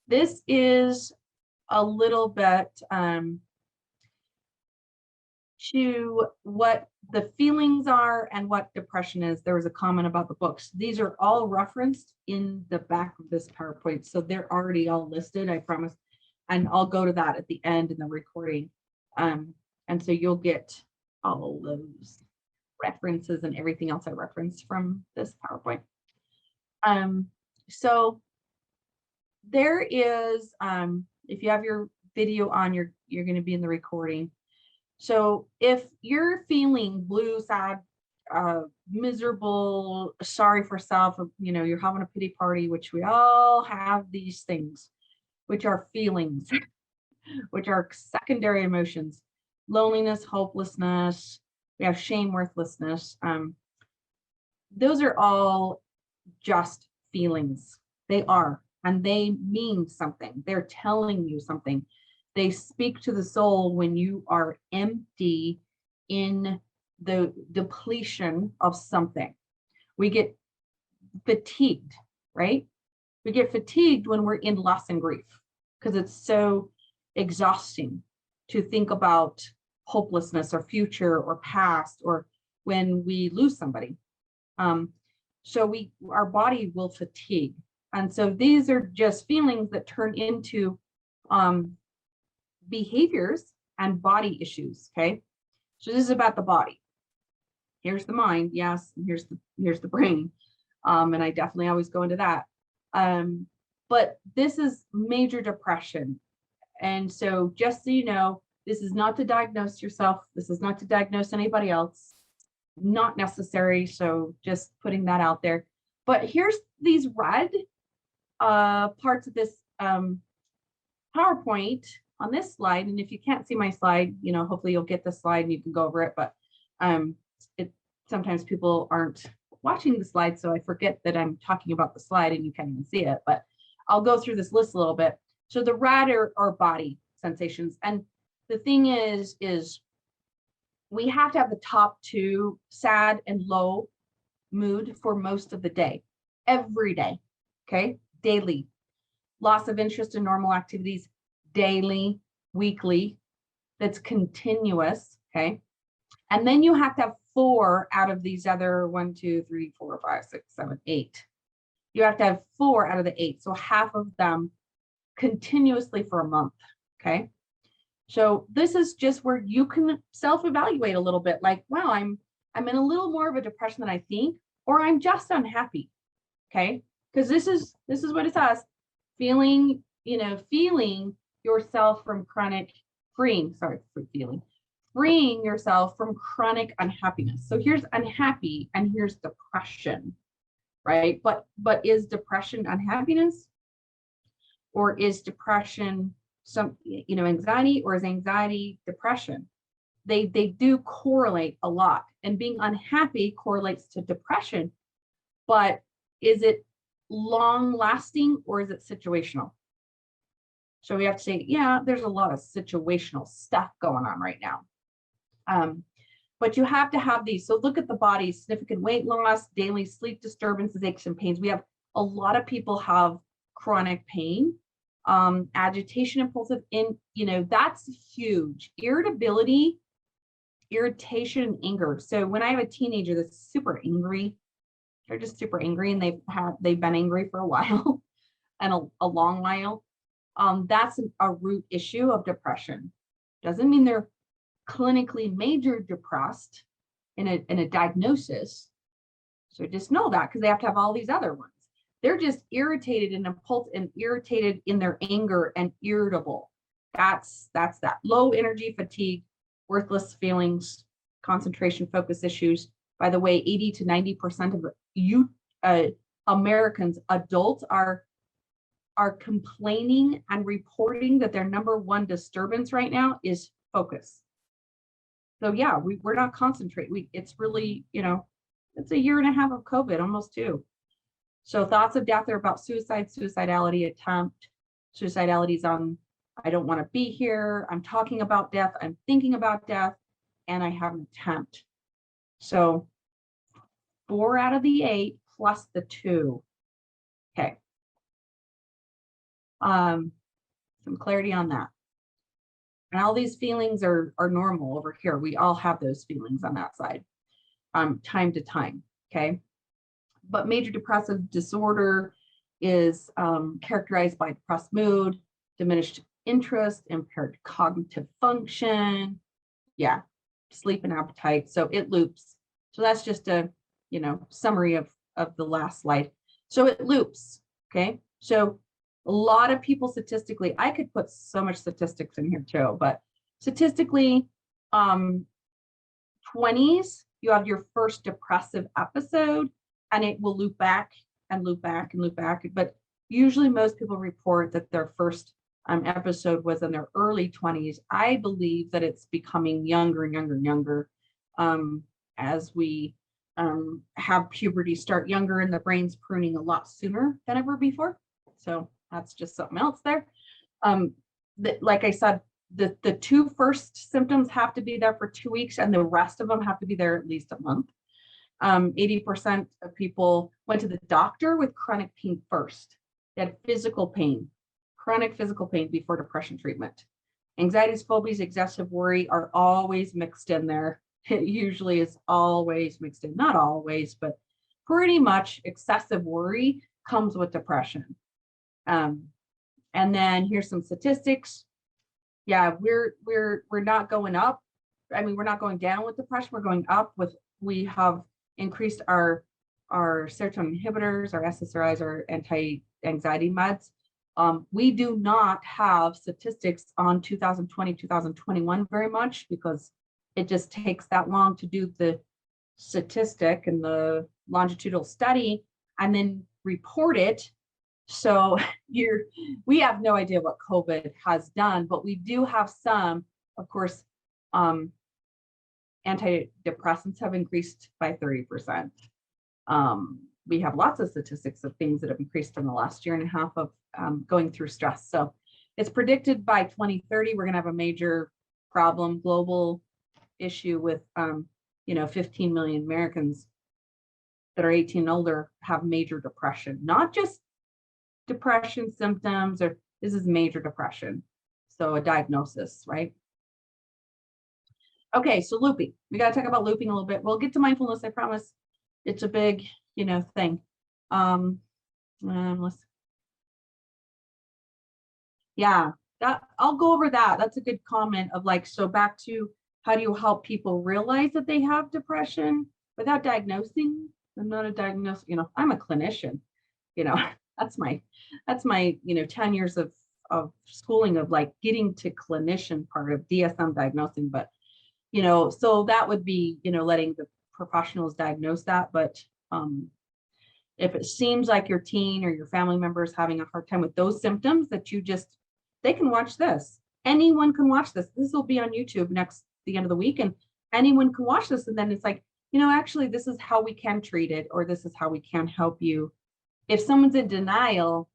This is a little bit to what the feelings are and what depression is. There was a comment about the books. These are all referenced in the back of this PowerPoint. So they're already all listed, I promise. And I'll go to that at the end in the recording. And so you'll get all those references and everything else I referenced from this PowerPoint. So there is, if you have your video on, you're going to be in the recording. So if you're feeling blue, sad, miserable, sorry for self, you're having a pity party, which we all have these things, which are feelings, which are secondary emotions, loneliness, hopelessness, we have shame, worthlessness. Those are all just feelings. They are, and they mean something. They're telling you something. They speak to the soul when you are empty in the depletion of something. We get fatigued, right? We get fatigued when we're in loss and grief because it's so exhausting to think about hopelessness or future or past or when we lose somebody. So our body will fatigue. And so these are just feelings that turn into behaviors and body issues. Okay. So this is about the body. Here's the mind. Yes. And here's the brain. And I definitely always go into that. But this is major depression. And so just so you know, this is not to diagnose yourself. This is not to diagnose anybody else. Not necessary. So just putting that out there. But here's these red parts of this PowerPoint on this slide. And if you can't see my slide, hopefully you'll get the slide and you can go over it. But sometimes people aren't watching the slide, so I forget that I'm talking about the slide and you can't even see it. But I'll go through this list a little bit. So the red are body sensations. And the thing is we have to have the top two, sad and low mood, for most of the day, every day. Okay. Daily. Loss of interest in normal activities, daily, weekly, that's continuous. Okay. And then you have to have 4 out of these other 1, 2, 3, 4, 5, 6, 7, 8. You have to have 4 out of the 8. So half of them continuously for a month. Okay. So this is just where you can self-evaluate a little bit, like, wow, I'm in a little more of a depression than I think, or I'm just unhappy. Okay. Because this is what it says. Feeling yourself from freeing yourself from chronic unhappiness. So here's unhappy and here's depression, right? But is depression unhappiness? Or is depression anxiety, or is anxiety depression? They do correlate a lot, and being unhappy correlates to depression, but is it long lasting or is it situational? So we have to say, yeah, there's a lot of situational stuff going on right now. But you have to have these. So look at the body: significant weight loss, daily sleep disturbances, aches and pains. We have a lot of people have chronic pain, agitation, impulsive, that's huge. Irritability, irritation, and anger. So when I have a teenager that's super angry, they're just super angry and they've been angry for a while and a long while. That's a root issue of depression. Doesn't mean they're clinically major depressed in a diagnosis. So just know that, because they have to have all these other ones. They're just irritated and impulsive and irritated in their anger and irritable. That's that. Low energy, fatigue, worthless feelings, concentration, focus issues. By the way, 80 to 90% of Americans, adults, are complaining and reporting that their number one disturbance right now is focus. So yeah, we're not concentrating. It's really, it's a 1.5 years of COVID, almost 2. So thoughts of death are about suicide, suicidality, attempt. Suicidality is on, I don't want to be here. I'm talking about death. I'm thinking about death, and I have an attempt. So 4 out of the 8 plus the 2. Okay. Some clarity on that. And all these feelings are normal over here. We all have those feelings on that side, time to time, okay? But major depressive disorder is characterized by depressed mood, diminished interest, impaired cognitive function, yeah, sleep and appetite. So it loops. So that's just a, summary of the last slide. So it loops, okay? So a lot of people statistically, I could put so much statistics in here too, but statistically, 20s, you have your first depressive episode and it will loop back and loop back and loop back. But usually most people report that their first episode was in their early 20s. I believe that it's becoming younger and younger and younger as we have puberty start younger and the brain's pruning a lot sooner than ever before. So that's just something else there. Like I said, the two first symptoms have to be there for 2 weeks and the rest of them have to be there at least a month. 80% of people went to the doctor with chronic pain first. They had physical pain, chronic physical pain before depression treatment. Anxieties, phobias, excessive worry are always mixed in there. It usually is always mixed in, not always, but pretty much excessive worry comes with depression. And then here's some statistics. Yeah, we're not going up. I mean, we're not going down with depression. We're going up with, we have increased our serotonin inhibitors, our SSRIs, our anti-anxiety meds. We do not have statistics on 2020, 2021 very much because it just takes that long to do the statistic and the longitudinal study and then report it. So we have no idea what COVID has done, but we do have some, of course, antidepressants have increased by 30%. We have lots of statistics of things that have increased in the last year and a half of going through stress. So it's predicted by 2030, we're gonna have a major problem, global issue with, 15 million Americans that are 18 and older have major depression, not just depression symptoms, or this is major depression. So a diagnosis, right? Okay, so looping. We got to talk about looping a little bit. We'll get to mindfulness, I promise. It's a big, thing. Yeah, that I'll go over that. That's a good comment of like, so back to how do you help people realize that they have depression without diagnosing? I'm not a diagnosis, I'm a clinician, that's my 10 years of schooling of like getting to clinician part of DSM diagnosing, but so that would be letting the professionals diagnose that. But if it seems like your teen or your family member is having a hard time with those symptoms, that they can watch this. Anyone can watch this. This will be on YouTube the end of the week, and anyone can watch this. And then it's like, actually, this is how we can treat it, or this is how we can help you. If someone's in denial,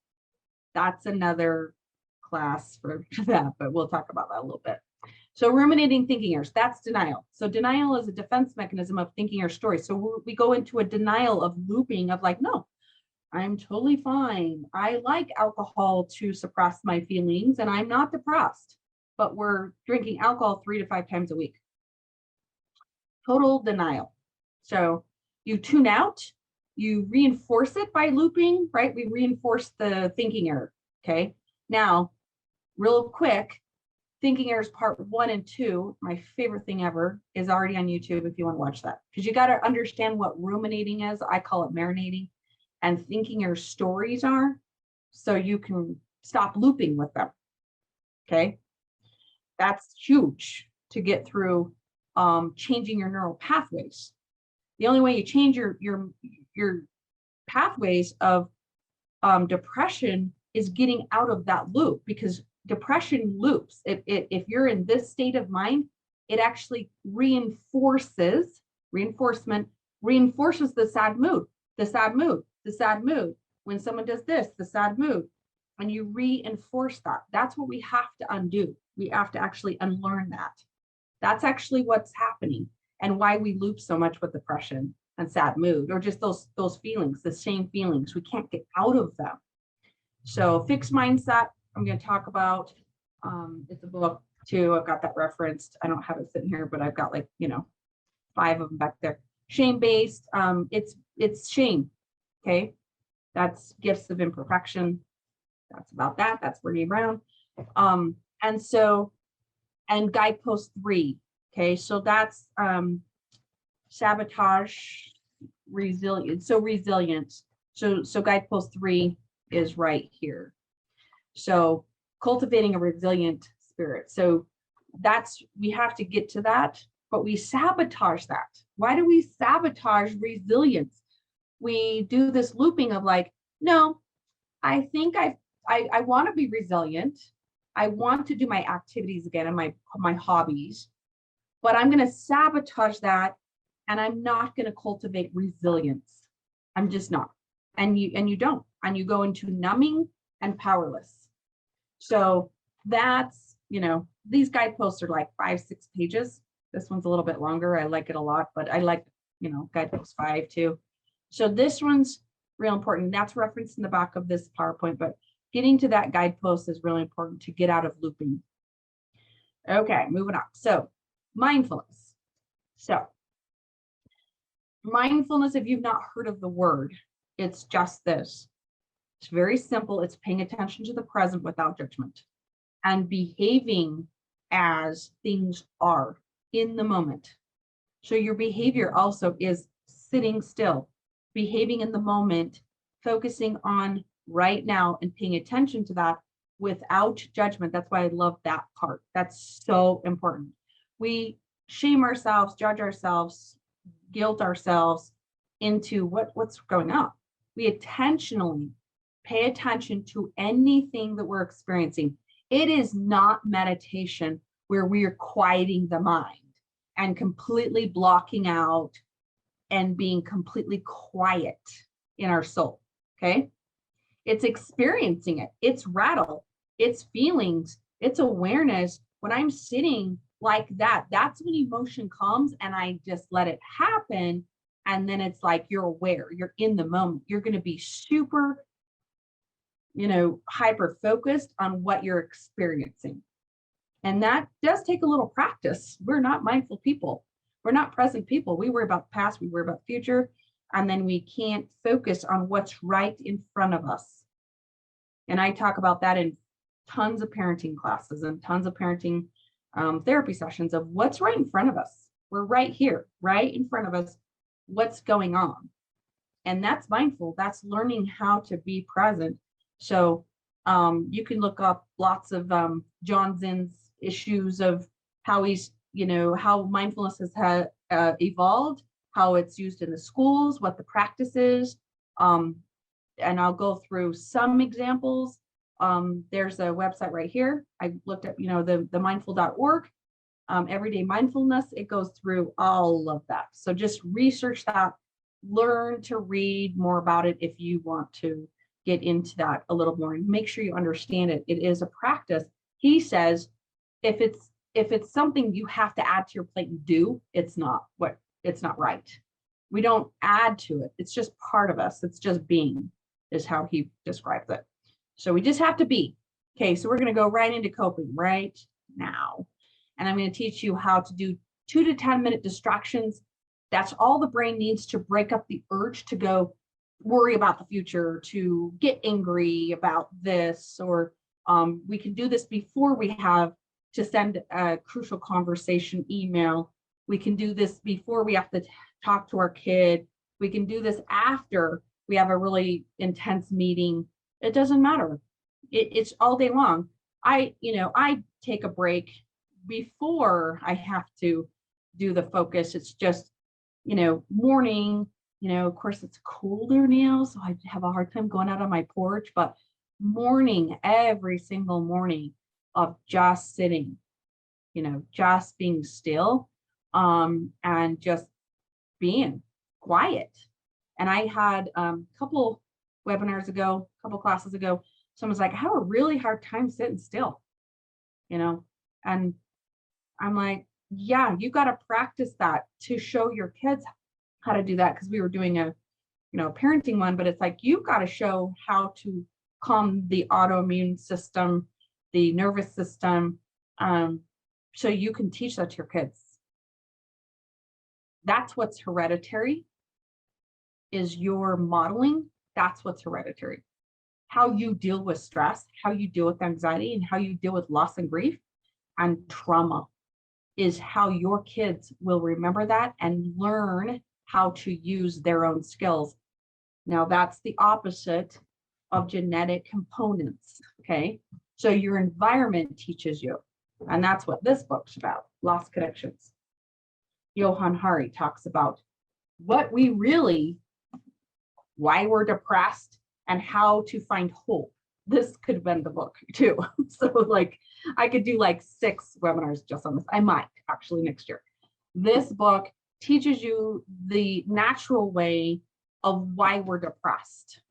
that's another class for that, but we'll talk about that a little bit. So ruminating thinking errors, that's denial. So denial is a defense mechanism of thinking our story. So we go into a denial of looping of like, no, I'm totally fine. I like alcohol to suppress my feelings and I'm not depressed, but we're drinking alcohol 3 to 5 times a week. Total denial. So you tune out, you reinforce it by looping, right? We reinforce the thinking error, okay? Now, real quick, thinking errors part 1 and 2, my favorite thing ever, is already on YouTube if you want to watch that. Because you got to understand what ruminating is. I call it marinating. And thinking error stories are, so you can stop looping with them, okay? That's huge to get through changing your neural pathways. The only way you change your pathways of depression is getting out of that loop, because depression loops. If you're in this state of mind, it actually reinforces the sad mood, the sad mood, the sad mood. When someone does this, the sad mood, and you reinforce that. That's what we have to undo. We have to actually unlearn that. That's actually what's happening and why we loop so much with depression and sad mood, or just those feelings, the same feelings. We can't get out of them. So fixed mindset, I'm going to talk about. It's a book too. I've got that referenced. I don't have it sitting here, but I've got like, 5 of them back there. Shame-based, it's shame. Okay. That's gifts of imperfection. That's about that. That's Brene Brown. And so, and guidepost 3. Okay. So that's sabotage, resilient. So resilient. So guidepost 3 is right here. So cultivating a resilient spirit. So we have to get to that, but we sabotage that. Why do we sabotage resilience? We do this looping of like, no, I think I want to be resilient. I want to do my activities again and my hobbies, but I'm going to sabotage that, and I'm not going to cultivate resilience. I'm just not. And you don't. And you go into numbing and powerless. So that's, these guideposts are like 5-6 pages. This one's a little bit longer. I like it a lot, but I like, guidepost 5 too. So this one's real important. That's referenced in the back of this PowerPoint, but getting to that guidepost is really important to get out of looping. Okay, moving on. So mindfulness. So mindfulness, if you've not heard of the word, it's just this. It's very simple. It's paying attention to the present without judgment and behaving as things are in the moment. So your behavior also is sitting still, behaving in the moment, focusing on right now and paying attention to that without judgment. That's why I love that part. That's so important. We shame ourselves, judge ourselves, guilt ourselves into what's going on. We intentionally pay attention to anything that we're experiencing. It is not meditation where we are quieting the mind and completely blocking out and being completely quiet in our soul. Okay. It's experiencing it. It's rattle. It's feelings. It's awareness. When I'm sitting like that, that's when emotion comes and I just let it happen. And then it's like, you're aware, you're in the moment. You're going to be super, hyper focused on what you're experiencing. And that does take a little practice. We're not mindful people. We're not present people. We worry about the past, we worry about the future, and then we can't focus on what's right in front of us. And I talk about that in tons of parenting classes and tons of parenting therapy sessions of what's right in front of us. We're right here, right in front of us. What's going on? And that's mindful. That's learning how to be present. So you can look up lots of John Zinn's issues of how he's, how mindfulness has evolved, how it's used in the schools, what the practice is. And I'll go through some examples. There's a website right here. I looked at, the mindful.org, everyday mindfulness. It goes through all of that. So just research that, learn to read more about it if you want to get into that a little more and make sure you understand it. It is a practice. He says, if it's something you have to add to your plate and do, it's not right. We don't add to it. It's just part of us. It's just being, is how he describes it. So we just have to be. Okay, so we're going to go right into coping right now. And I'm going to teach you how to do 2 to 10 minute distractions. That's all the brain needs to break up the urge to go worry about the future, to get angry about this, or we can do this before we have to send a crucial conversation email. We can do this before we have to talk to our kid. We can do this after we have a really intense meeting. It doesn't matter. It's all day long. I take a break before I have to do the focus. It's just, morning, of course it's colder now, so I have a hard time going out on my porch, but morning, every single morning of just sitting, just being still, and just being quiet. And I had a couple webinars ago, a couple classes ago, someone's like, I have a really hard time sitting still, and I'm like, yeah, you got to practice that to show your kids how to do that. Because we were doing a parenting one, but it's like, you've got to show how to calm the autoimmune system, the nervous system. So you can teach that to your kids. That's what's hereditary, is your modeling. That's what's hereditary. How you deal with stress, how you deal with anxiety, and how you deal with loss and grief and trauma is how your kids will remember that and learn how to use their own skills. Now, that's the opposite of genetic components, okay? So your environment teaches you, and that's what this book's about, Lost Connections. Johann Hari talks about what we really, why we're depressed, and how to find hope. This could have been the book too. So like I could do like 6 webinars just on this. I might actually next year. This book teaches you the natural way of why we're depressed.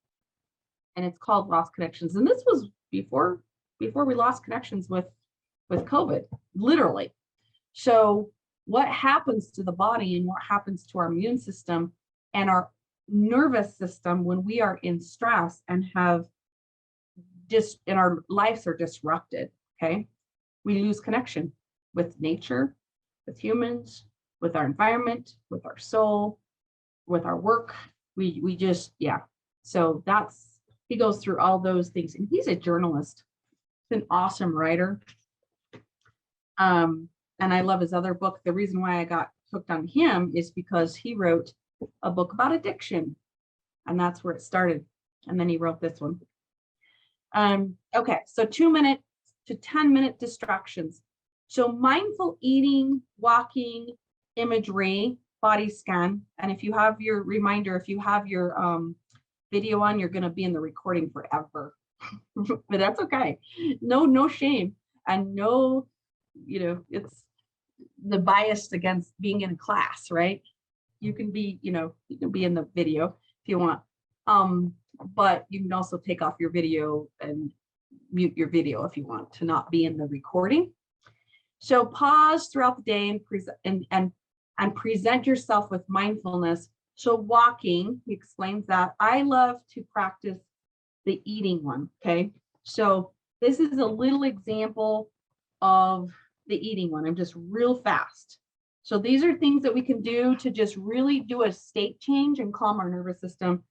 And it's called Lost Connections. And this was before we lost connections with COVID, literally. So what happens to the body and what happens to our immune system and our nervous system when we are in stress and have and our lives are disrupted, okay? We lose connection with nature, with humans, with our environment, with our soul, with our work. We just, yeah. So he goes through all those things, and he's a journalist. He's an awesome writer. And I love his other book. The reason why I got hooked on him is because he wrote a book about addiction, and that's where it started. And then he wrote this one. Okay, so 2-minute to 10-minute distractions. So mindful eating, walking, imagery, body scan. And if you have your reminder, if you have your video on, you're going to be in the recording forever. But that's okay. No shame. And no, it's the bias against being in class, right? You can be, you can be in the video if you want. But you can also take off your video and mute your video if you want to not be in the recording. So pause throughout the day and present yourself with mindfulness. So walking, he explains that. I love to practice the eating one, okay? So this is a little example of the eating one. I'm just real fast. So these are things that we can do to just really do a state change and calm our nervous system.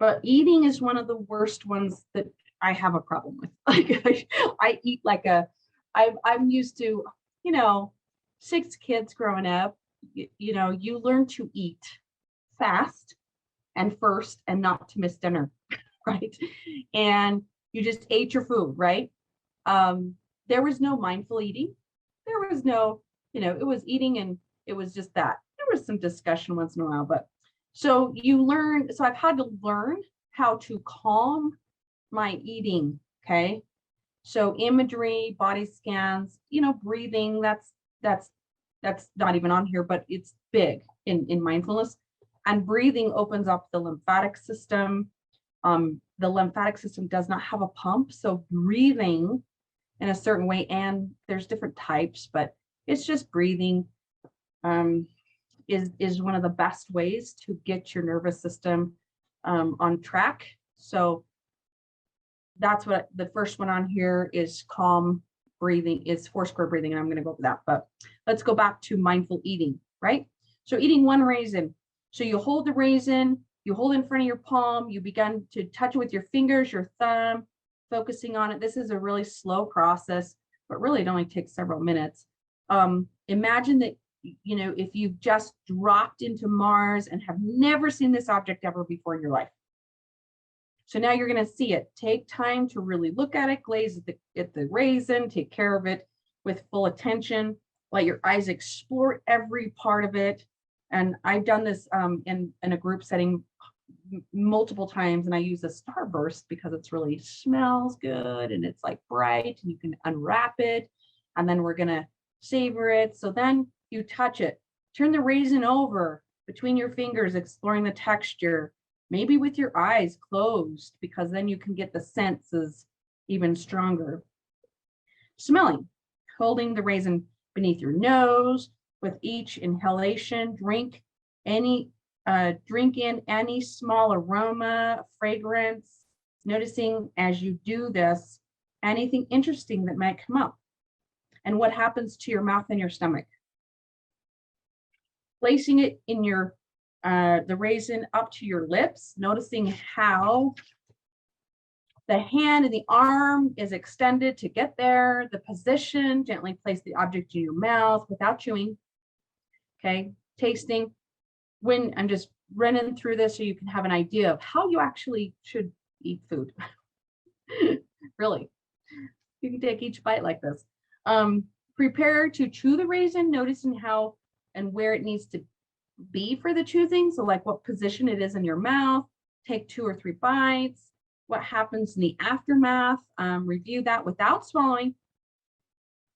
But eating is one of the worst ones that I have a problem with. Like I eat like I'm used to, 6 kids growing up. You learn to eat fast and first and not to miss dinner, right? And you just ate your food, right? There was no mindful eating. There was no, it was eating and it was just that. There was some discussion once in a while, but so I've had to learn how to calm my eating, okay? So imagery, body scans, breathing, that's not even on here, but it's big in mindfulness. And breathing opens up the lymphatic system. The lymphatic system does not have a pump, so breathing in a certain way, and there's different types, but it's just breathing is one of the best ways to get your nervous system on track. So that's what the first one on here is. Calm breathing is 4 square breathing, and I'm going to go over that. But let's go back to mindful eating, right? So eating 1 raisin. So you hold the raisin, you hold it in front of your palm, you begin to touch it with your fingers, your thumb, focusing on it. This is a really slow process, but really it only takes several minutes. Imagine that, if you've just dropped into Mars and have never seen this object ever before in your life. So now you're going to see it. Take time to really look at it, glaze at the raisin, take care of it with full attention. Let your eyes explore every part of it. And I've done this in a group setting multiple times, and I use a starburst because it's really smells good and it's like bright, and you can unwrap it, and then we're going to savor it. So then you touch it, turn the raisin over between your fingers, exploring the texture, maybe with your eyes closed, because then you can get the senses even stronger. Smelling, holding the raisin beneath your nose. With each inhalation, drink in any small aroma, fragrance, Noticing as you do this, anything interesting that might come up and what happens to your mouth and your stomach. Placing it in your, the raisin up to your lips, noticing how the hand and the arm is extended to get there, the position, gently place the object in your mouth without chewing. Okay, tasting. When I'm just running through this so you can have an idea of how you actually should eat food. Really, you can take each bite like this. Prepare to chew the raisin, noticing how and where it needs to be for the choosing. So like what position it is in your mouth, take 2 or 3 bites, what happens in the aftermath, review that without swallowing.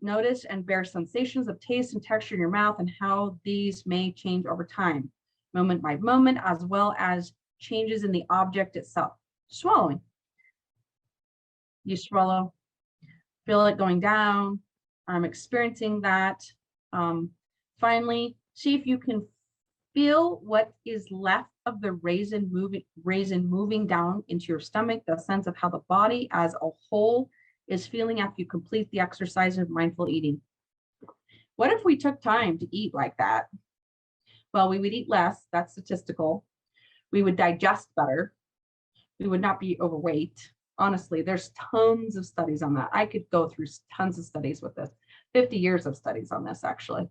Notice and bear sensations of taste and texture in your mouth and how these may change over time, moment by moment, as well as changes in the object itself. Swallowing. You swallow, feel it going down, experiencing that. Finally, see if you can feel what is left of the raisin moving down into your stomach, the sense of how the body as a whole is feeling after you complete the exercise of mindful eating. What if we took time to eat like that? Well, we would eat less, that's statistical. We would digest better. We would not be overweight. Honestly, there's tons of studies on that. I could go through tons of studies with this, 50 years of studies on this actually.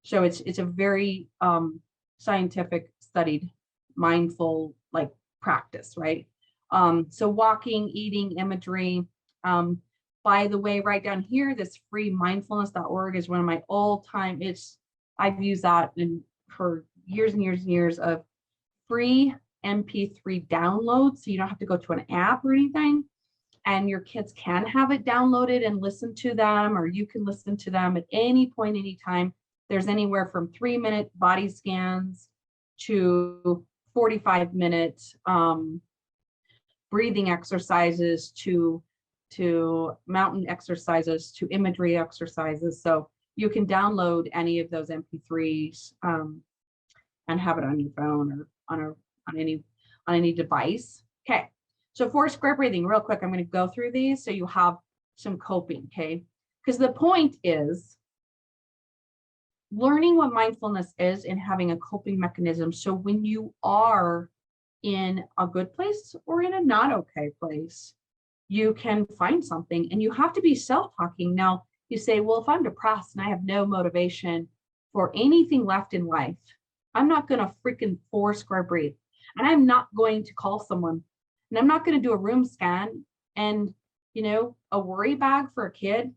So it's a very scientific studied mindful like practice, right? So walking, eating, imagery. By the way, right down here, this free mindfulness.org is one of my all-time, I've used that for years and years and years of free MP3 downloads. So you don't have to go to an app or anything. And your kids can have it downloaded and listen to them, or you can listen to them at any point, anytime. There's anywhere from 3-minute body scans to 45-minute breathing exercises to mountain exercises to imagery exercises. So you can download any of those MP3s and have it on your phone or on any device. Okay. So 4 square breathing, real quick. I'm going to go through these so you have some coping. Okay. Because the point is learning what mindfulness is and having a coping mechanism. So when you are in a good place or in a not okay place, you can find something, and you have to be self-talking. Now you say, well, if I'm depressed and I have no motivation for anything left in life, I'm not going to freaking 4 square breathe. And I'm not going to call someone, and I'm not going to do a room scan. And, you know, a worry bag for a kid,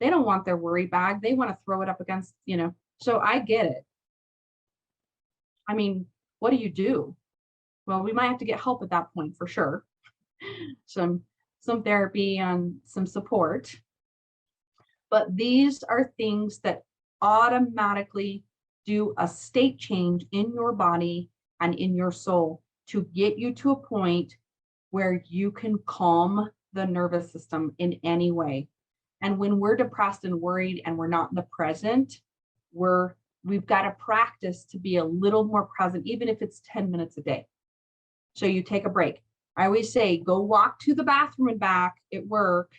they don't want their worry bag. They want to throw it up against, you know, so I get it. I mean, what do? Well, we might have to get help at that point for sure. Some therapy and some support. But these are things that automatically do a state change in your body and in your soul to get you to a point where you can calm the nervous system in any way. And when we're depressed and worried and we're not in the present, we've got to practice to be a little more present, even if it's 10 minutes a day. So you take a break. I always say, go walk to the bathroom and back at work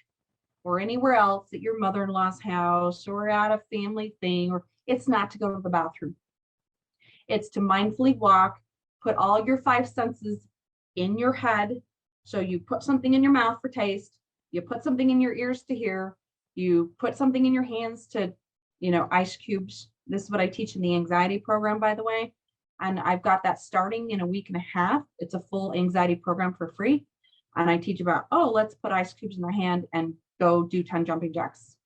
or anywhere else at your mother-in-law's house or at a family thing, or it's not to go to the bathroom. It's to mindfully walk, put all your 5 senses in your head. So you put something in your mouth for taste, you put something in your ears to hear, you put something in your hands to, you know, ice cubes. This is what I teach in the anxiety program, by the way. And I've got that starting in a week and a half. It's a full anxiety program for free. And I teach about, let's put ice cubes in our hand and go do 10 jumping jacks.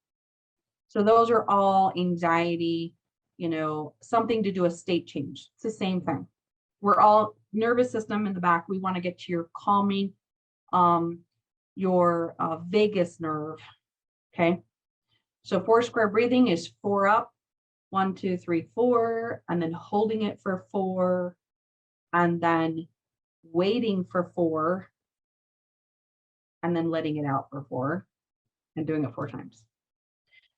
So those are all anxiety, you know, something to do a state change. It's the same thing. We're all nervous system in the back. We want to get to your calming, your vagus nerve. Okay. So 4 square breathing is 4 up, 1, 2, 3, 4, and then holding it for 4, and then waiting for 4, and then letting it out for 4, and doing it 4 times.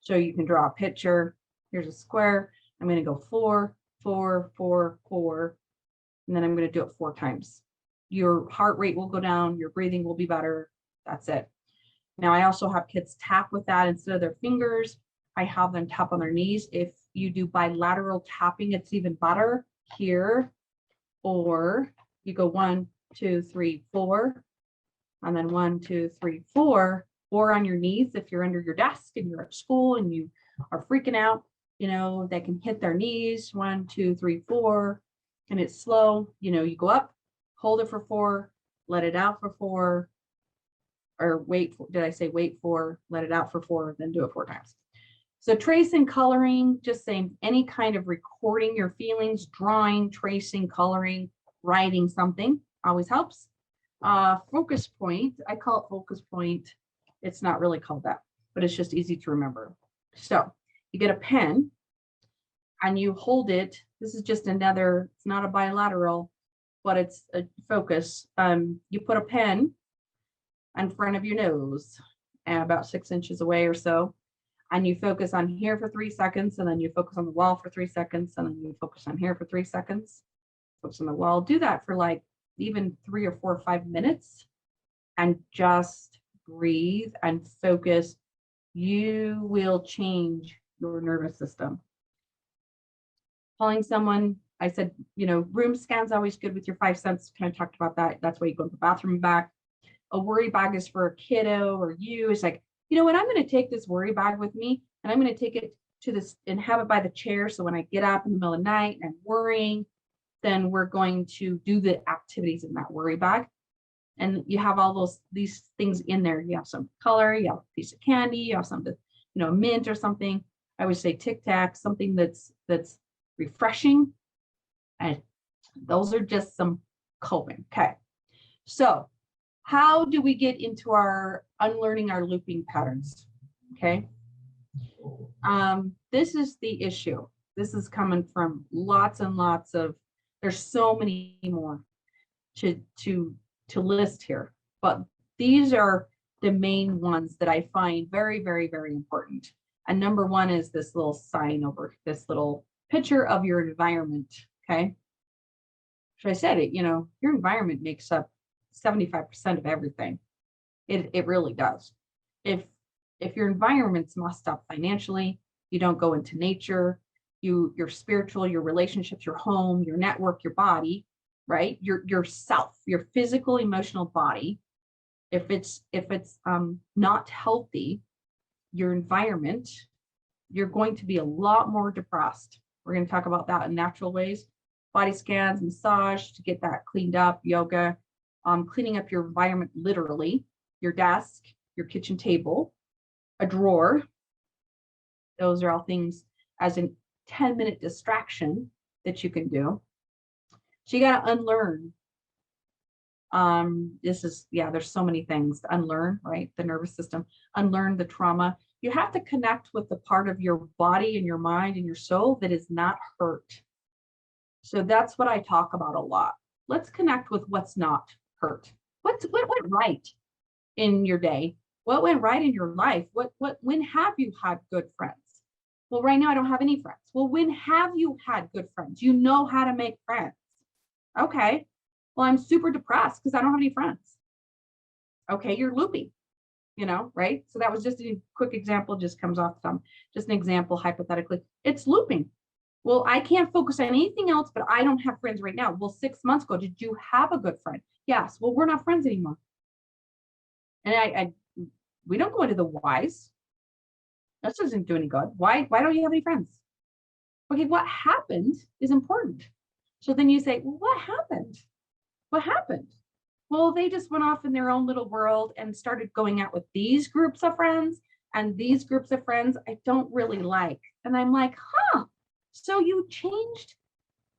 So you can draw a picture. Here's a square. I'm going to go 4, 4, 4, 4, and then I'm going to do it 4 times. your heart rate will go down, your breathing will be better. That's it. Now, I also have kids tap with that instead of their fingers. I have them tap on their knees. If you do bilateral tapping, it's even better here. Or you go 1, 2, 3, 4, and then 1, 2, 3, 4, or on your knees if you're under your desk and you're at school and you are freaking out, you know, they can hit their knees, 1, 2, 3, 4, and it's slow. You know, you go up, hold it for 4, let it out for 4, or wait for, did I say wait for, let it out for 4, then do it 4 times. So tracing, coloring, just saying any kind of recording your feelings, drawing, tracing, coloring, writing something always helps. Focus point, I call it focus point. It's not really called that, but it's just easy to remember. So you get a pen and you hold it. This is just another, it's not a bilateral, but it's a focus. You put a pen in front of your nose, about 6 inches away or so, and you focus on here for 3 seconds, and then you focus on the wall for 3 seconds, and then you focus on here for 3 seconds, focus on the wall. Do that for like even 3 or 4 or 5 minutes, and just breathe and focus. You will change your nervous system. Calling someone, I said, you know, room scan's always good with your 5 senses. Kind of talked about that. That's why you go to the bathroom and back. A worry bag is for a kiddo or you. It's like, you know what, I'm going to take this worry bag with me and I'm going to take it to this and have it by the chair. So when I get up in the middle of the night and I'm worrying, then we're going to do the activities in that worry bag. And you have all these things in there. You have some color, you have a piece of candy, you have something, you know, mint or something. I would say Tic Tac, something that's refreshing. And those are just some coping. Okay. So how do we get into our unlearning our looping patterns? Okay. This is the issue. This is coming from lots and lots of, there's so many more to list here, but these are the main ones that I find very, very, very important. And number one is this little sign over this little picture of your environment. Okay. So I said it, you know, your environment makes up 75% of everything. It really does. If your environment's messed up financially, you don't go into nature, your spiritual, your relationships, your home, your network, your body, right? Yourself, your physical, emotional body. If it's not healthy, your environment, you're going to be a lot more depressed. We're going to talk about that in natural ways. Body scans, massage to get that cleaned up, yoga, cleaning up your environment, literally, your desk, your kitchen table, a drawer. Those are all things as a 10-minute distraction that you can do. So you got to unlearn. There's so many things to unlearn, right? The nervous system, unlearn the trauma. You have to connect with the part of your body and your mind and your soul that is not hurt. So that's what I talk about a lot. Let's connect with what's not hurt. What went right in your day? What went right in your life? When have you had good friends? Well, right now I don't have any friends. Well, when have you had good friends? You know how to make friends. Okay. Well, I'm super depressed because I don't have any friends. Okay, you're looping, you know, right? So that was just a quick example, just comes off some, just an example hypothetically. It's looping. Well, I can't focus on anything else, but I don't have friends right now. Well, 6 months ago, did you have a good friend? Yes. Well, we're not friends anymore. And we don't go into the whys. That doesn't do any good. Why don't you have any friends? Okay, what happened is important. So then you say, well, what happened? What happened? Well, they just went off in their own little world and started going out with these groups of friends and these groups of friends I don't really like. And I'm like, so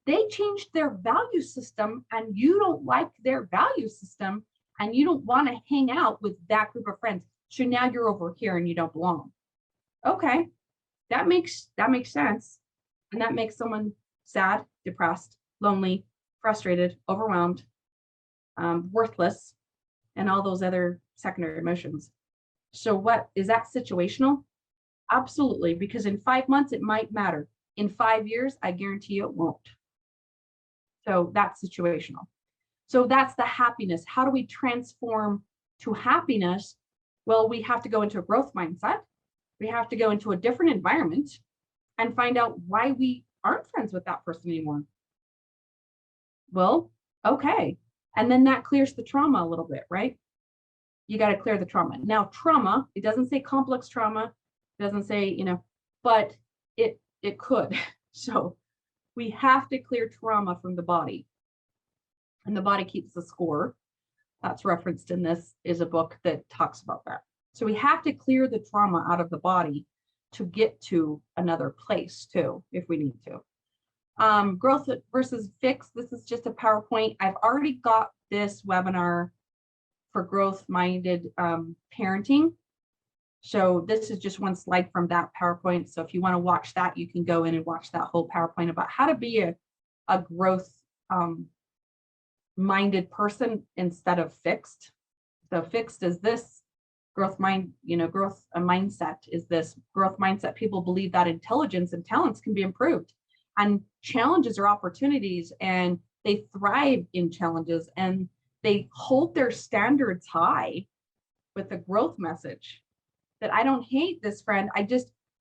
they changed their value system and you don't like their value system and you don't want to hang out with that group of friends. So now you're over here and you don't belong. Okay, that makes sense. And that makes someone sad, depressed, lonely, frustrated, overwhelmed, worthless, and all those other secondary emotions. So what is that situational? Absolutely, because in 5 months, it might matter. In 5 years, I guarantee you it won't. So that's situational. So that's the happiness. How do we transform to happiness? Well, we have to go into a growth mindset. We have to go into a different environment and find out why we aren't friends with that person anymore. Well, okay. And then that clears the trauma a little bit, right? You got to clear the trauma. Now, trauma, it doesn't say complex trauma, it doesn't say, but it could. So we have to clear trauma from the body. And the body keeps the score. That's referenced in this is a book that talks about that. So we have to clear the trauma out of the body to get to another place too, if we need to. Growth versus fix. This is just a PowerPoint. I've already got this webinar for growth-minded parenting. So this is just one slide from that PowerPoint. So if you want to watch that, you can go in and watch that whole PowerPoint about how to be a growth minded person instead of fixed. So fixed is this, growth mindset is this. Growth mindset, people believe that intelligence and talents can be improved, and challenges are opportunities, and they thrive in challenges, and they hold their standards high with a growth message that I don't hate this friend.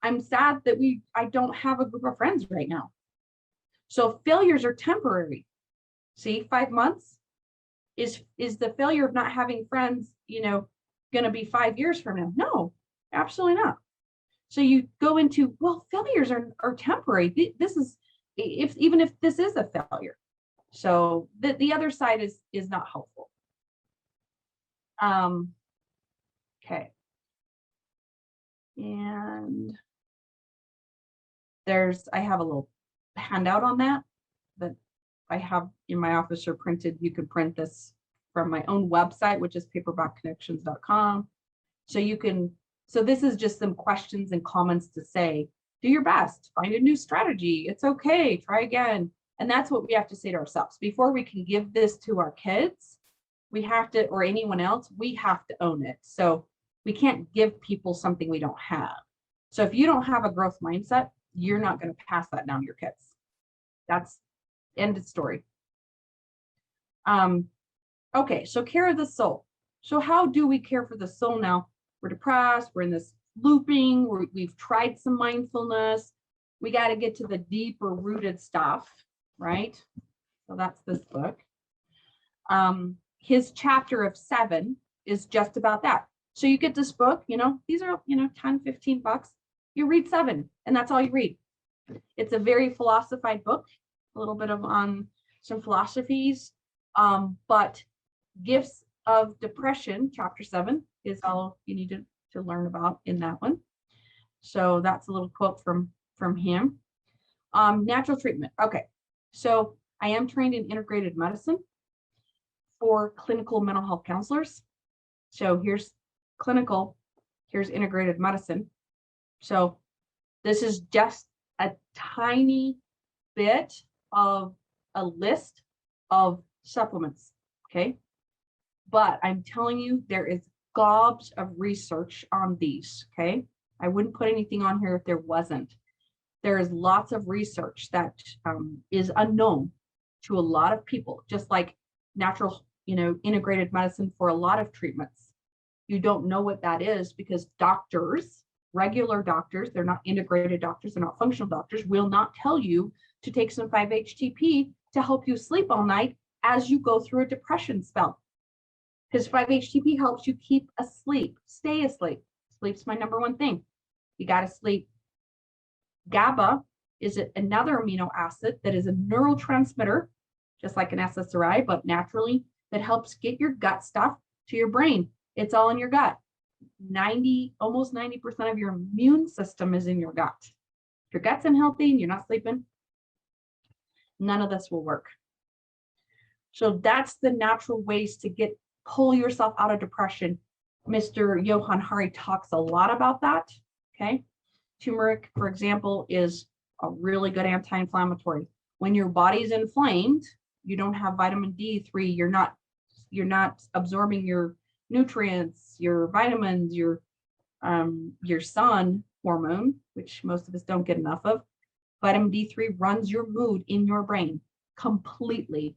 I'm sad that I don't have a group of friends right now. So failures are temporary. See, 5 months is the failure of not having friends, going to be 5 years from now? No, absolutely not. So you go into, well, failures are temporary. This is, even if this is a failure. So the other side is not helpful. Okay. And I have a little handout on that I have in my office or printed. You can print this from my own website, which is paperbackconnections.com. So this is just some questions and comments to say, do your best, find a new strategy. It's okay, try again. And that's what we have to say to ourselves. Before we can give this to our kids, we have to, or anyone else, we have to own it. So we can't give people something we don't have. So if you don't have a growth mindset, you're not going to pass that down to your kids. That's end of story. Okay, so care of the soul. So how do we care for the soul now? We're depressed, we're in this looping, we've tried some mindfulness. We got to get to the deeper rooted stuff, right? So that's this book. His chapter of 7 is just about that. So you get this book, these are, 10, 15 bucks. You read 7 and that's all you read. It's a very philosophized book, a little bit of on some philosophies, but Gifts of Depression, chapter 7 is all you need to learn about in that one. So that's a little quote from him. Natural treatment. Okay, so I am trained in integrated medicine for clinical mental health counselors. So here's clinical, here's integrated medicine. So this is just a tiny bit of a list of supplements, okay? But I'm telling you, there is gobs of research on these, okay? I wouldn't put anything on here if there wasn't. There is lots of research that is unknown to a lot of people, just like natural, integrated medicine for a lot of treatments. You don't know what that is because doctors, regular doctors, they're not integrated doctors, they're not functional doctors, will not tell you to take some 5-HTP to help you sleep all night as you go through a depression spell. Because 5-HTP helps you keep asleep, stay asleep. Sleep's my number one thing. You got to sleep. GABA is another amino acid that is a neurotransmitter, just like an SSRI, but naturally, that helps get your gut stuff to your brain. It's all in your gut. Almost 90% of your immune system is in your gut. If your gut's unhealthy and you're not sleeping, none of this will work. So that's the natural ways to pull yourself out of depression. Mr. Johan Hari talks a lot about that. Okay. Turmeric, for example, is a really good anti-inflammatory. When your body's inflamed, you don't have vitamin D3, you're not absorbing your nutrients, your vitamins, your sun hormone, which most of us don't get enough of. Vitamin D3 runs your mood in your brain completely.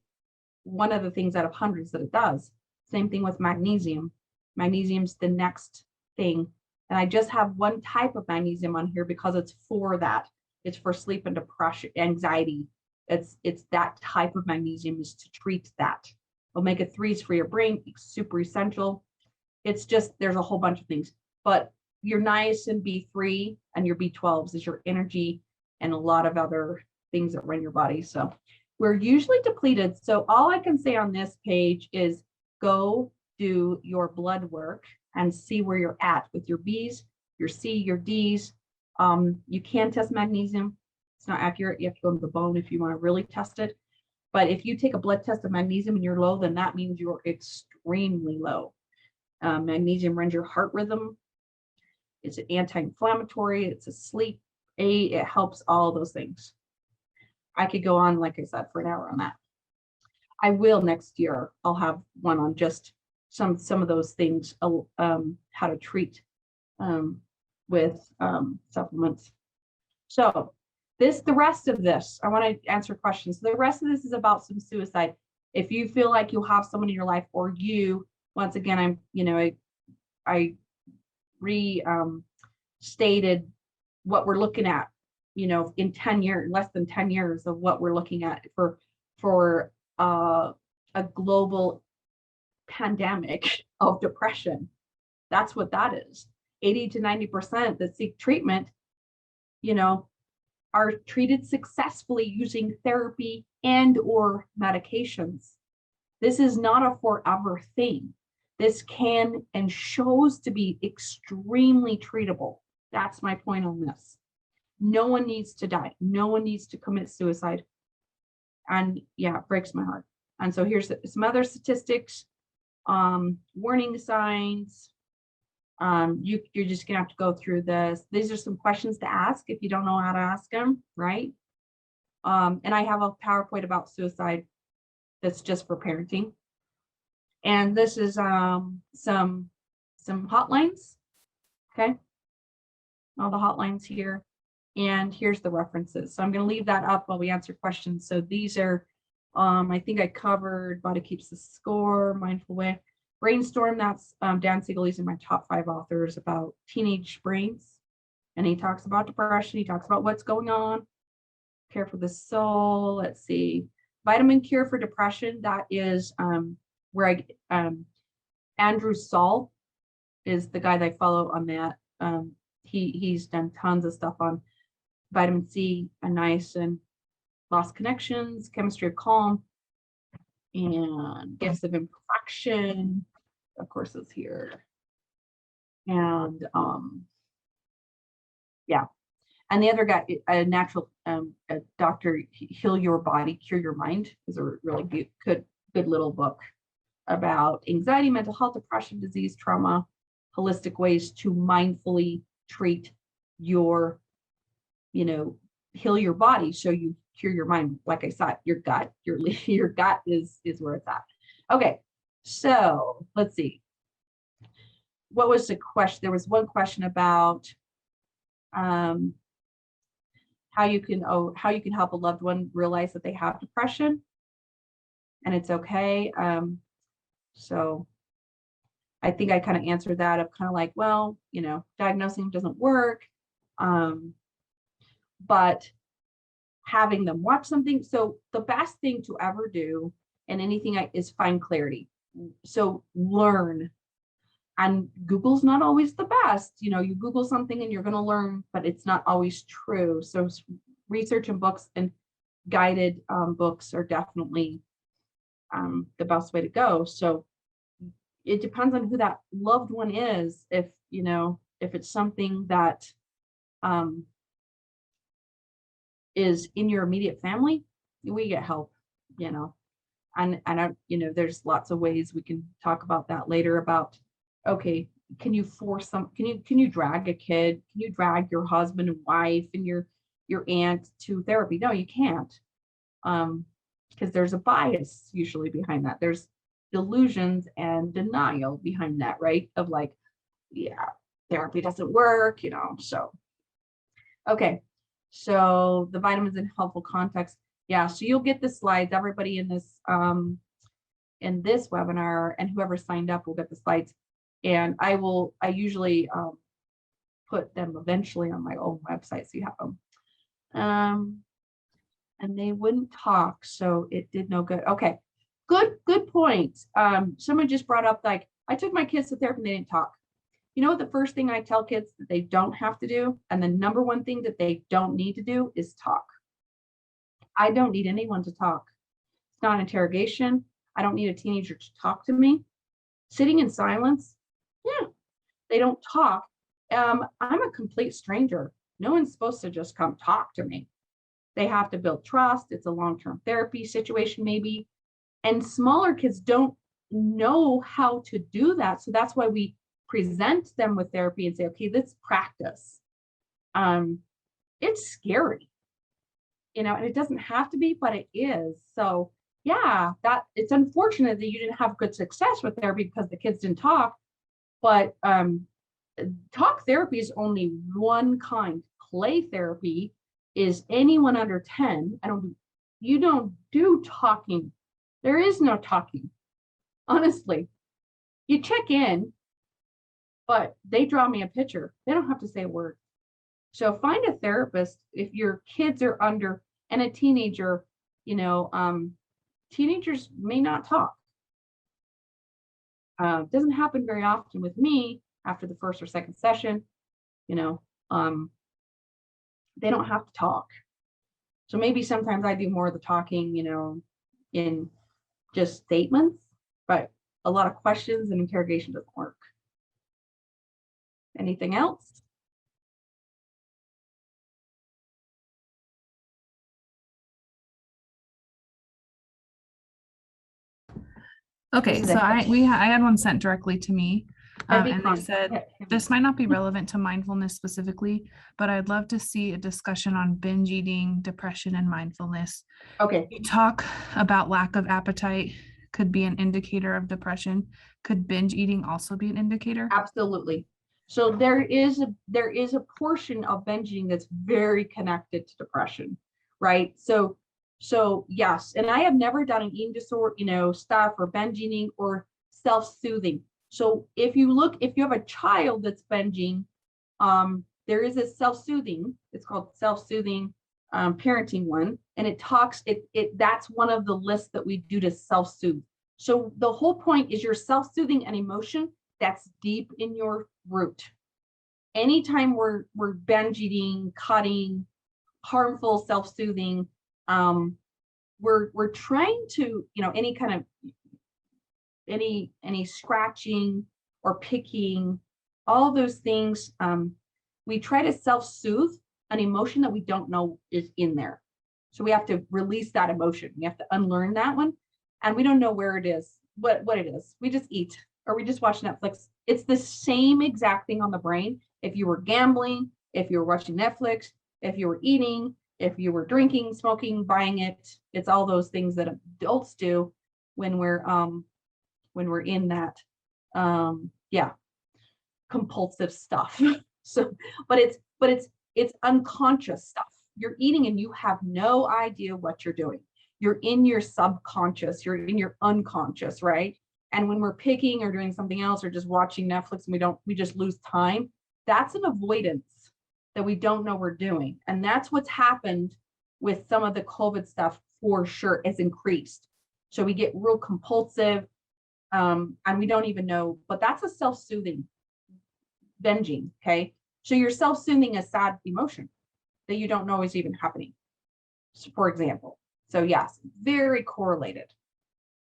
one of the things out of hundreds that it does. Same thing with magnesium. Magnesium's the next thing. And I just have one type of magnesium on here because it's for that. It's for sleep and depression, anxiety. It's that type of magnesium is to treat that. Omega-3 is for your brain, it's super essential. It's just, there's a whole bunch of things. But your niacin B3 and your B12s is your energy and a lot of other things that run your body. So we're usually depleted. So all I can say on this page is go do your blood work and see where you're at with your B's, your C, your D's. You can test magnesium. It's not accurate. You have to go to the bone if you want to really test it. But if you take a blood test of magnesium and you're low, then that means you're extremely low. Magnesium runs your heart rhythm. It's an anti-inflammatory. It's a sleep aid. It helps all those things. I could go on, like I said, for an hour on that. I will next year. I'll have one on just some of those things, how to treat with supplements. So the rest of this, I want to answer questions. The rest of this is about some suicide. If you feel like you have someone in your life, or you, once again, I stated what we're looking at, in 10 years, less than 10 years of what we're looking at for a global pandemic of depression. That's what that is. 80 to 90% that seek treatment, are treated successfully using therapy and or medications. This is not a forever thing. This can and shows to be extremely treatable. That's my point on this. No one needs to die. No one needs to commit suicide. And yeah, it breaks my heart. And so here's some other statistics, warning signs. You're just gonna have to go through this. These are some questions to ask if you don't know how to ask them, right? And I have a PowerPoint about suicide that's just for parenting. And this is some hotlines, okay? All the hotlines here. And here's the references. So I'm going to leave that up while we answer questions. So these are, I think I covered Body Keeps the Score, Mindful Way, Brainstorm. That's Dan Siegel. He's in my top 5 authors about teenage brains. And he talks about depression. He talks about what's going on. Care for the Soul. Let's see. Vitamin Cure for Depression. That is where Andrew Saul is the guy that I follow on that. He's done tons of stuff on vitamin C and niacin, Lost Connections, Chemistry of Calm, and Gifts of Imperfection, of course, is here. And yeah. And the other guy, a natural doctor, Heal Your Body, Cure Your Mind, is a really good little book about anxiety, mental health, depression, disease, trauma, holistic ways to mindfully treat your, heal your body so you cure your mind. Like I said, your gut is where it's at. Okay, so let's see. What was the question? There was one question about how you can help a loved one realize that they have depression and it's okay. So I think I kind of answered that of kind of like, well, diagnosing doesn't work, but having them watch something. So the best thing to ever do in anything is find clarity. So learn. And Google's not always the best. You Google something and you're going to learn, but it's not always true. So research and books and guided books are definitely the best way to go. So it depends on who that loved one is. If it's something that is in your immediate family, we get help, and there's lots of ways we can talk about that later about, okay, can you force can you drag a kid? Can you drag your husband and wife and your aunt to therapy? No, you can't. Because there's a bias usually behind that. There's delusions and denial behind that, right? Of like, yeah, therapy doesn't work, so. Okay, so the vitamins in helpful context. Yeah, so you'll get the slides. Everybody in this in this webinar, and whoever signed up will get the slides. And I usually put them eventually on my own website, so you have them. And they wouldn't talk, so it did no good. Okay, good point. Someone just brought up, like, I took my kids to therapy and they didn't talk. You know what the first thing I tell kids that they don't have to do, and the number one thing that they don't need to do, is talk. I don't need anyone to talk. It's not an interrogation. I don't need a teenager to talk to me. Sitting in silence, yeah, they don't talk. I'm a complete stranger. No one's supposed to just come talk to me. They have to build trust. It's a long-term therapy situation, maybe. And smaller kids don't know how to do that. So that's why we present them with therapy and say, okay, let's practice. It's scary, and it doesn't have to be, but it is. So yeah, that it's unfortunate that you didn't have good success with therapy because the kids didn't talk. But talk therapy is only one kind. Play therapy is anyone under 10. You don't do talking. There is no talking. Honestly, you check in, but they draw me a picture. They don't have to say a word. So find a therapist if your kids are under, and a teenager, teenagers may not talk. Doesn't happen very often with me after the first or second session, they don't have to talk. So maybe sometimes I do more of the talking, in just statements, but a lot of questions and interrogation doesn't work. Anything else? Okay, so I had one sent directly to me, and they said, this might not be relevant to mindfulness specifically, but I'd love to see a discussion on binge eating, depression, and mindfulness. Okay. You talk about lack of appetite could be an indicator of depression. Could binge eating also be an indicator? Absolutely. So there is a portion of binge eating that's very connected to depression, right? So yes, and I have never done an eating disorder, stuff, or binge eating or self-soothing. So if you have a child that's binging, there is a self-soothing. It's called self-soothing parenting one, and that's one of the lists that we do to self-soothe. So the whole point is you're self-soothing an emotion that's deep in your root. Anytime we're binge eating, cutting, harmful self-soothing, we're trying to, any kind of any scratching or picking, all those things, we try to self-soothe an emotion that we don't know is in there. So we have to release that emotion. We have to unlearn that one, and we don't know where it is, what it is. We just eat, or we just watch Netflix. It's the same exact thing on the brain. If you were gambling, if you were watching Netflix, if you were eating, if you were drinking, smoking, buying it, it's all those things that adults do when we're in that compulsive stuff. So, but it's unconscious stuff. You're eating and you have no idea what you're doing. You're in your subconscious, you're in your unconscious, right? And when we're picking or doing something else or just watching Netflix and we just lose time, that's an avoidance that we don't know we're doing. And that's what's happened with some of the COVID stuff for sure. It's increased. So we get real compulsive, and we don't even know, but that's a self-soothing binging, okay? So you're self-soothing a sad emotion that you don't know is even happening, so, for example. So yes, very correlated.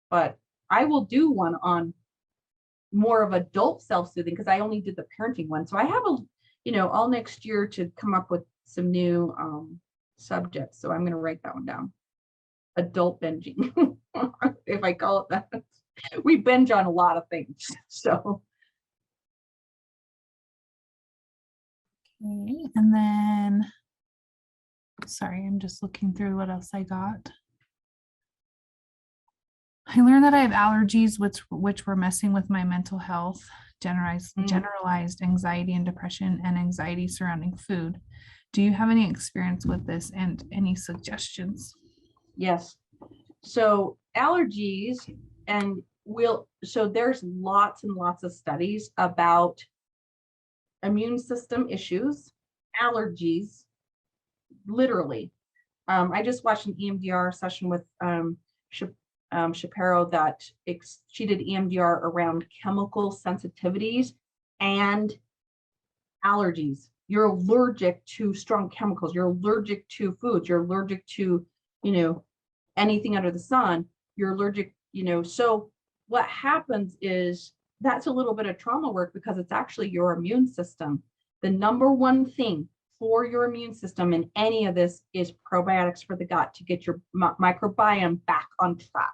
But I will do one on more of adult self-soothing because I only did the parenting one. So I have all next year to come up with some new subjects. So I'm going to write that one down. Adult binging, if I call it that. We binge on a lot of things. So. Okay, and then, sorry, I'm just looking through what else I got. I learned that I have allergies, which were messing with my mental health, generalized anxiety and depression, and anxiety surrounding food. Do you have any experience with this and any suggestions? Yes. So allergies so there's lots and lots of studies about immune system issues, allergies, literally. I just watched an EMDR session with Shapiro that she did EMDR around chemical sensitivities and allergies. You're allergic to strong chemicals. You're allergic to foods. You're allergic to, anything under the sun. You're allergic, so what happens is that's a little bit of trauma work because it's actually your immune system. The number one thing for your immune system in any of this is probiotics for the gut to get your microbiome back on track.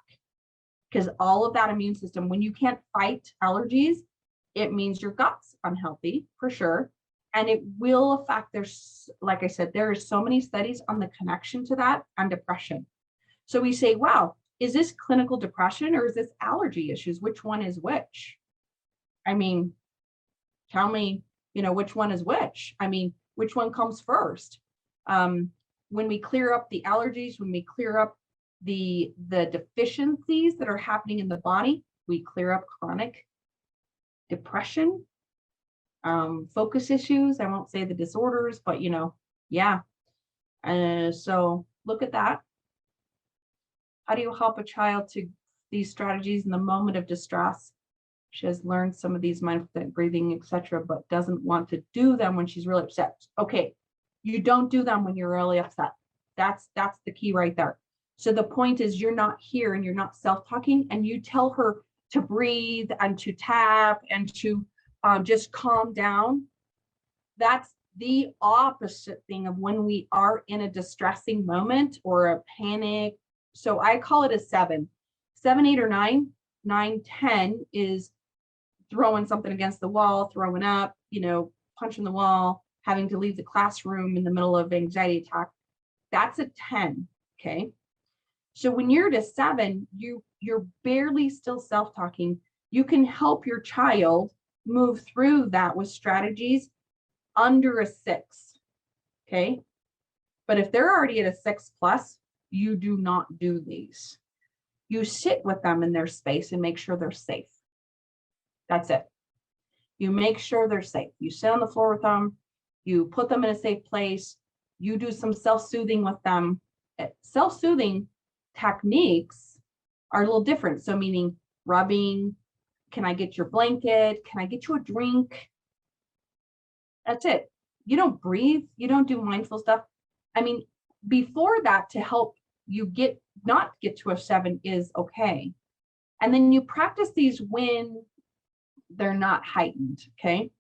Because all of that immune system, when you can't fight allergies, it means your gut's unhealthy for sure. And it will affect, like I said, there are so many studies on the connection to that and depression. So we say, wow, is this clinical depression or is this allergy issues? Which one is which? I mean, tell me, which one is which? I mean, which one comes first? When we clear up the allergies, when we clear up the deficiencies that are happening in the body, we clear up chronic depression, focus issues. I won't say the disorders, but yeah. So look at that. How do you help a child to these strategies in the moment of distress? She has learned some of these mindful breathing, etc., but doesn't want to do them when she's really upset. Okay, you don't do them when you're really upset. That's the key right there. So the point is you're not here and you're not self-talking, and you tell her to breathe and to tap and to just calm down. That's the opposite thing of when we are in a distressing moment or a panic. So I call it a 7, 8, or 9. 9, 10 is throwing something against the wall, throwing up, punching the wall, having to leave the classroom in the middle of anxiety attack. That's a 10. Okay. So when you're at a 7, you're barely still self-talking. You can help your child move through that with strategies under a 6. Okay. But if they're already at a 6+, you do not do these. You sit with them in their space and make sure they're safe. That's it. You make sure they're safe. You sit on the floor with them. You put them in a safe place. You do some self-soothing with them. Self-soothing techniques are a little different. So meaning rubbing, can I get your blanket? Can I get you a drink? That's it. You don't breathe. You don't do mindful stuff. I mean, before that, to help you not get to a 7 is okay. And then you practice these when they're not heightened. Okay.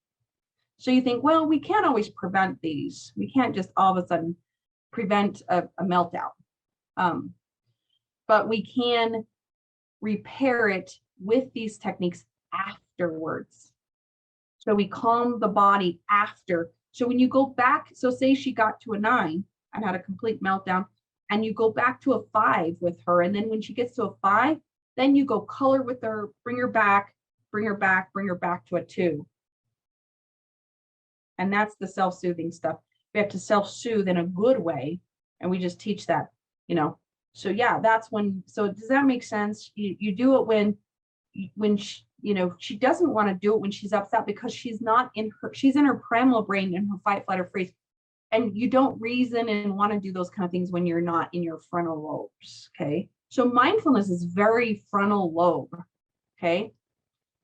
So you think, well, we can't always prevent these. We can't just all of a sudden prevent a meltdown. But we can repair it with these techniques afterwards. So we calm the body after. So when you go back, so say she got to a 9 and had a complete meltdown, and you go back to a 5 with her. And then when she gets to a 5, then you go color with her, bring her back to a 2. And that's the self-soothing stuff. We have to self-soothe in a good way. And we just teach that, So yeah, that's when, so does that make sense? You do it when she, she doesn't want to do it when she's upset because she's in her primal brain in her fight, flight, or freeze. And you don't reason and want to do those kind of things when you're not in your frontal lobes. Okay. So mindfulness is very frontal lobe. Okay.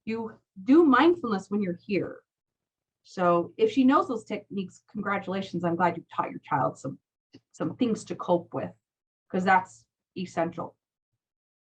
You do mindfulness when you're here. So if she knows those techniques, congratulations. I'm glad you taught your child some things to cope with, because that's essential.